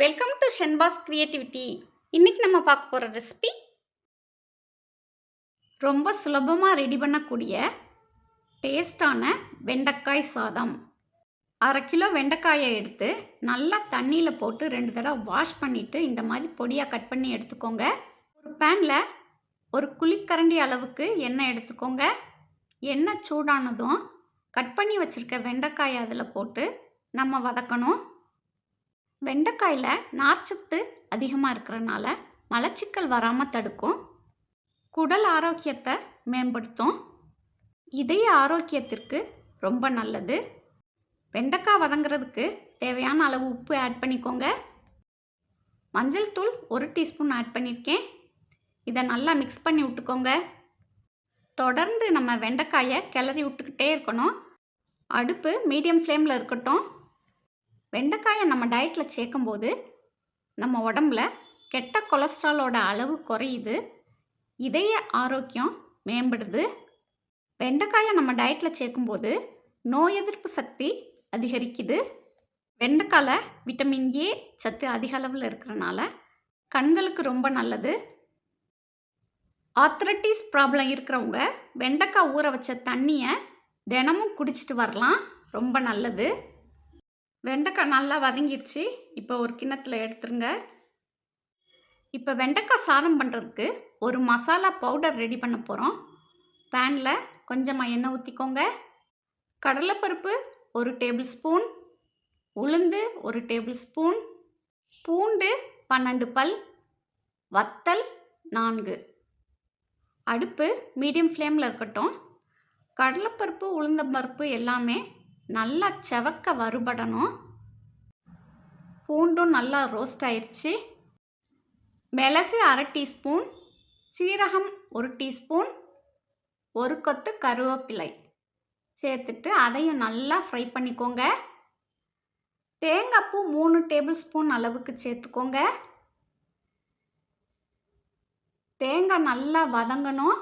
Welcome to Shenba's creativity. இன்னைக்கு நம்ம பார்க்க போகிற ரெசிபி ரொம்ப சுலபமாக ரெடி பண்ணக்கூடிய டேஸ்டான வெண்டைக்காய் சாதம். 1/2 கிலோ வெண்டைக்காயை எடுத்து நல்லா தண்ணியில் போட்டு 2 தடவை வாஷ் பண்ணிவிட்டு இந்த மாதிரி பொடியாக கட் பண்ணி எடுத்துக்கோங்க. ஒரு பேனில் ஒரு குழிக்கரண்டி அளவுக்கு எண்ணெய் எடுத்துக்கோங்க. எண்ணெய் சூடானதும் கட் பண்ணி வச்சுருக்க வெண்டைக்காயை அதில் போட்டு நம்ம வதக்கணும். வெண்டைக்காயில் நார்ச்சத்து அதிகமாக இருக்கிறனால மலச்சிக்கல் வராமல் தடுக்கும், குடல் ஆரோக்கியத்தை மேம்படுத்தும், இதய ஆரோக்கியத்திற்கு ரொம்ப நல்லது. வெண்டைக்காய் வதங்குறதுக்கு தேவையான அளவு உப்பு ஆட் பண்ணிக்கோங்க. மஞ்சள் தூள் 1 டீஸ்பூன் ஆட் பண்ணியிருக்கேன். இதை நல்லா மிக்ஸ் பண்ணி விட்டுக்கோங்க. தொடர்ந்து நம்ம வெண்டைக்காயை கிளறி விட்டுக்கிட்டே இருக்கணும். அடுப்பு மீடியம் ஃப்ளேமில் இருக்கட்டும். வெண்டைக்காயை நம்ம டயட்டில் சேர்க்கும்போது நம்ம உடம்புல கெட்ட கொலஸ்ட்ராலோட அளவு குறையுது, இதய ஆரோக்கியம் மேம்படுது. வெண்டைக்காயை நம்ம டயட்டில் சேர்க்கும்போது நோய் எதிர்ப்பு சக்தி அதிகரிக்குது. வெண்டைக்காயில் விட்டமின் ஏ சத்து அதிக அளவில் இருக்கிறனால கண்களுக்கு ரொம்ப நல்லது. ஆர்த்ரைட்டிஸ் ப்ராப்ளம் இருக்கிறவங்க வெண்டைக்காய் ஊற வச்ச தண்ணியை தினமும் குடிச்சிட்டு வரலாம், ரொம்ப நல்லது. வெண்டைக்காய் நல்லா வதங்கிடுச்சு. இப்போ ஒரு கிண்ணத்தில் எடுத்துருங்க. இப்போ வெண்டைக்காய் சாதம் பண்ணுறதுக்கு ஒரு மசாலா பவுடர் ரெடி பண்ண போகிறோம். பேனில் கொஞ்சமாக எண்ணெய் ஊற்றிக்கோங்க. கடலைப்பருப்பு 1 டேபிள் ஸ்பூன், உளுந்து 1 டேபிள் ஸ்பூன், பூண்டு 12 பல், வத்தல் 4. அடுப்பு மீடியம் ஃப்ளேமில் இருக்கட்டும். கடலைப்பருப்பு உளுந்தம்பருப்பு எல்லாமே நல்லா செவக்க வறுபடணும். பூண்டும் நல்லா ரோஸ்ட் ஆயிடுச்சு. மிளகு 1/2 டீஸ்பூன், சீரகம் 1 டீஸ்பூன், 1 கொத்து கருவேப்பிலை சேர்த்துட்டு அதையும் நல்லா ஃப்ரை பண்ணிக்கோங்க. தேங்காய் பூ 3 டேபிள் ஸ்பூன் அளவுக்கு சேர்த்துக்கோங்க. தேங்காய் நல்லா வதங்கணும்.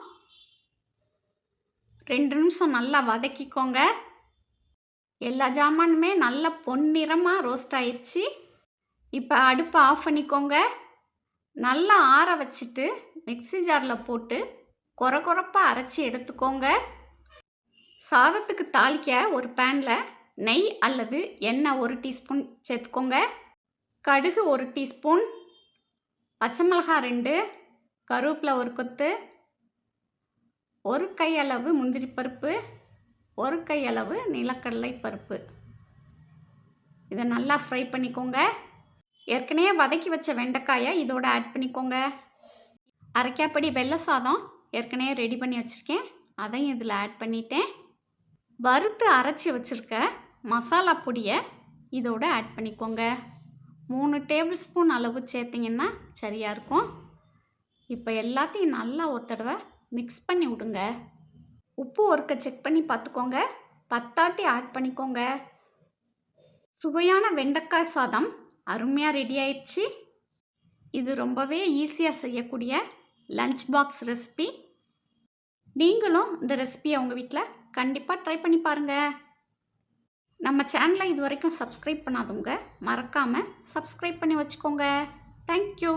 2 நிமிஷம் நல்லா வதக்கிக்கோங்க. எல்லா ஜாமானுமே நல்லா பொன்னிறமாக ரோஸ்ட் ஆயிடுச்சு. இப்போ அடுப்பை ஆஃப் பண்ணிக்கோங்க. நல்லா ஆற வச்சுட்டு மிக்ஸி ஜாரில் போட்டு கொரகொரப்பாக அரைச்சி எடுத்துக்கோங்க. சாதத்துக்கு தாளிக்க ஒரு பேனில் நெய் அல்லது எண்ணெய் 1 டீஸ்பூன் சேர்த்துக்கோங்க. கடுகு 1 டீஸ்பூன், பச்சை மிளகாய் 2, கருவேப்பிலை 1 கொத்து, 1 கையளவு முந்திரி பருப்பு, 1 கையளவு நிலக்கடலை பருப்பு. இதை நல்லா ஃப்ரை பண்ணிக்கோங்க. ஏற்கனவே வதக்கி வச்ச வெண்டைக்காயை இதோட ஆட் பண்ணிக்கோங்க. அரைக்காப்படி வெள்ளை சாதம் ஏற்கனவே ரெடி பண்ணி வச்சுருக்கேன், அதையும் இதில் ஆட் பண்ணிட்டேன். வறுத்து அரைச்சி வச்சுருக்க மசாலா பொடியை இதோட ஆட் பண்ணிக்கோங்க. 3 டேபிள் ஸ்பூன் அளவு சேர்த்திங்கன்னா சரியாக இருக்கும். இப்போ எல்லாத்தையும் நல்லா ஒரு தடவை மிக்ஸ் பண்ணி விடுங்க. உப்பு ஒருக்க செக் பண்ணி பார்த்துக்கோங்க, பத்தாட்டி ஆட் பண்ணிக்கோங்க. சுவையான வெண்டைக்காய் சாதம் அருமையாக ரெடி ஆயிடுச்சு. இது ரொம்பவே ஈஸியாக செய்யக்கூடிய லஞ்ச் பாக்ஸ் ரெசிபி. நீங்களும் இந்த ரெசிபியை உங்கள் வீட்டில் கண்டிப்பாக ட்ரை பண்ணி பாருங்கள். நம்ம சேனலை இது வரைக்கும் சப்ஸ்கிரைப் பண்ணாதவங்க மறக்காமல் சப்ஸ்கிரைப் பண்ணி வச்சுக்கோங்க. தேங்க்யூ.